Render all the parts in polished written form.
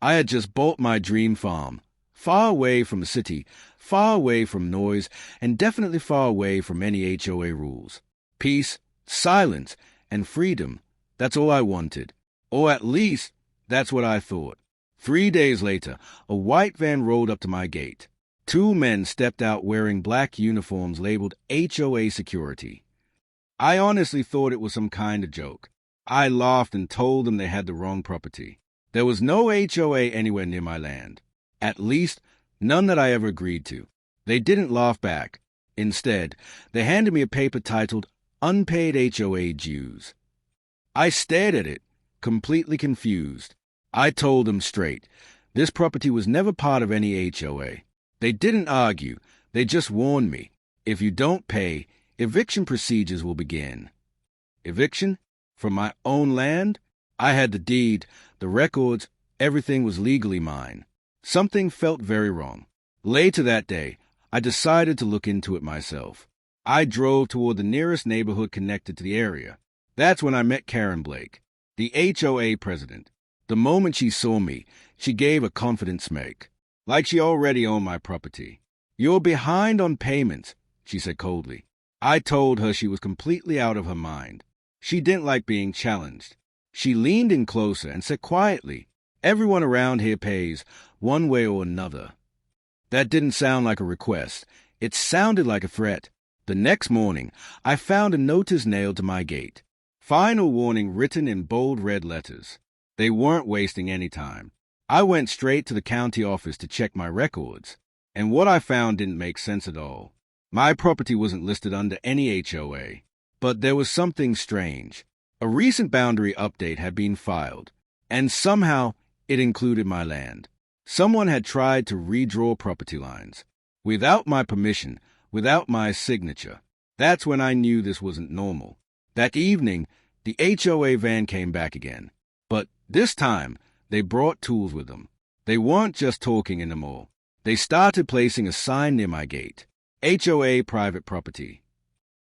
I had just bought my dream farm, far away from the city, far away from noise, and definitely far away from any HOA rules. Peace, silence, and freedom. That's all I wanted. Or at least, that's what I thought. 3 days later, a white van rolled up to my gate. 2 men stepped out wearing black uniforms labeled HOA security. I honestly thought it was some kind of joke. I laughed and told them they had the wrong property. There was no HOA anywhere near my land. At least, none that I ever agreed to. They didn't laugh back. Instead, they handed me a paper titled Unpaid HOA Dues. I stared at it, completely confused. I told them straight, this property was never part of any HOA. They didn't argue, they just warned me. If you don't pay, eviction procedures will begin. Eviction? From my own land? I had the deed, the records, everything was legally mine. Something felt very wrong. Later that day, I decided to look into it myself. I drove toward the nearest neighborhood connected to the area. That's when I met Karen Blake, the HOA president. The moment she saw me, she gave a confident smirk, like she already owned my property. "You're behind on payments," she said coldly. I told her she was completely out of her mind. She didn't like being challenged. She leaned in closer and said quietly, "Everyone around here pays, one way or another." That didn't sound like a request. It sounded like a threat. The next morning, I found a notice nailed to my gate. Final warning written in bold red letters. They weren't wasting any time. I went straight to the county office to check my records, and what I found didn't make sense at all. My property wasn't listed under any HOA, but there was something strange. A recent boundary update had been filed, and somehow it included my land. Someone had tried to redraw property lines, without my permission, without my signature. That's when I knew this wasn't normal. That evening, the HOA van came back again. But this time, they brought tools with them. They weren't just talking anymore. They started placing a sign near my gate. HOA private property.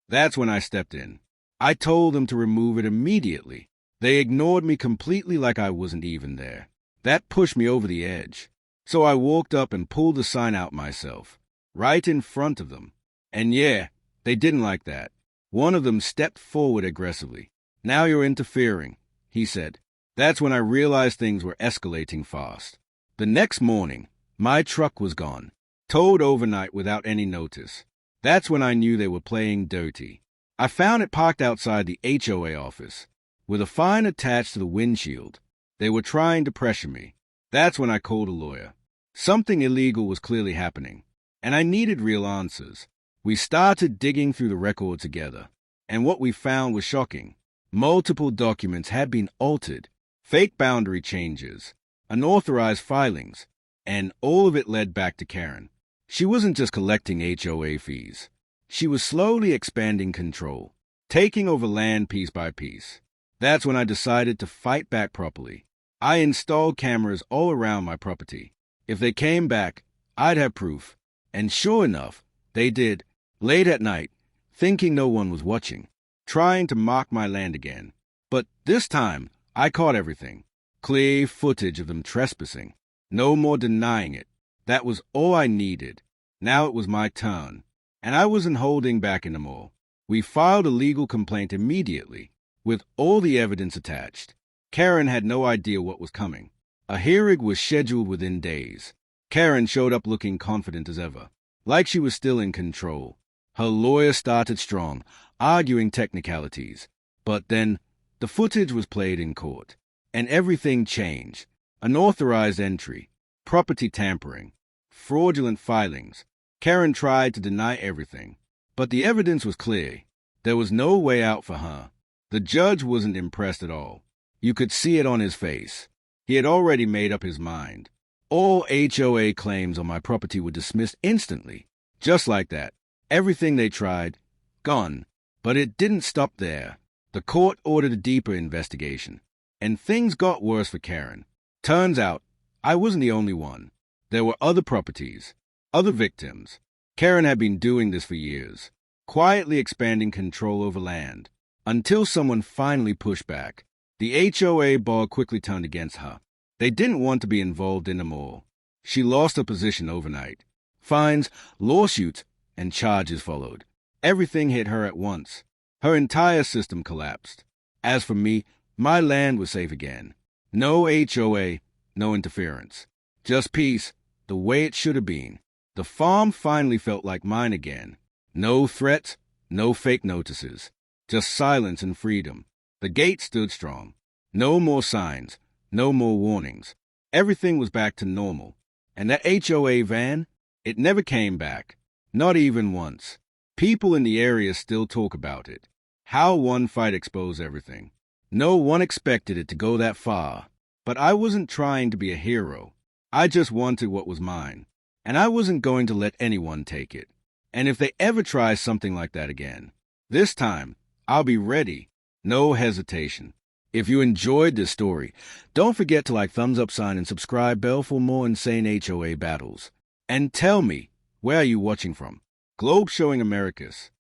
That's when I stepped in. I told them to remove it immediately. They ignored me completely like I wasn't even there. That pushed me over the edge. So I walked up and pulled the sign out myself, right in front of them. And yeah, they didn't like that. One of them stepped forward aggressively. "Now you're interfering," he said. That's when I realized things were escalating fast. The next morning, my truck was gone, towed overnight without any notice. That's when I knew they were playing dirty. I found it parked outside the HOA office, with a fine attached to the windshield. They were trying to pressure me. That's when I called a lawyer. Something illegal was clearly happening, and I needed real answers. We started digging through the record together, and what we found was shocking. Multiple documents had been altered, fake boundary changes, unauthorized filings, and all of it led back to Karen. She wasn't just collecting HOA fees. She was slowly expanding control, taking over land piece by piece. That's when I decided to fight back properly. I installed cameras all around my property. If they came back, I'd have proof. And sure enough, they did, late at night, thinking no one was watching, trying to mark my land again. But this time, I caught everything. Clear footage of them trespassing. No more denying it. That was all I needed. Now it was my turn. And I wasn't holding back anymore. We filed a legal complaint immediately, with all the evidence attached. Karen had no idea what was coming. A hearing was scheduled within days. Karen showed up looking confident as ever, like she was still in control. Her lawyer started strong, arguing technicalities. But then, the footage was played in court, and everything changed. Unauthorized entry, property tampering, fraudulent filings. Karen tried to deny everything, but the evidence was clear. There was no way out for her. The judge wasn't impressed at all. You could see it on his face. He had already made up his mind. All HOA claims on my property were dismissed instantly. Just like that. Everything they tried, gone. But it didn't stop there. The court ordered a deeper investigation, and things got worse for Karen. Turns out, I wasn't the only one. There were other properties, other victims. Karen had been doing this for years, quietly expanding control over land, until someone finally pushed back. The HOA bar quickly turned against her. They didn't want to be involved anymore. She lost her position overnight. Fines, lawsuits, and charges followed. Everything hit her at once. Her entire system collapsed. As for me, my land was safe again. No HOA, no interference. Just peace, the way it should have been. The farm finally felt like mine again. No threats, no fake notices. Just silence and freedom. The gate stood strong. No more signs, no more warnings. Everything was back to normal. And that HOA van, it never came back. Not even once. People in the area still talk about it. How one fight exposed everything. No one expected it to go that far. But I wasn't trying to be a hero. I just wanted what was mine. And I wasn't going to let anyone take it. And if they ever try something like that again, this time, I'll be ready. No hesitation. If you enjoyed this story, don't forget to thumbs up sign and subscribe bell for more insane HOA battles. And tell me, where are you watching from? Globe Showing Americas.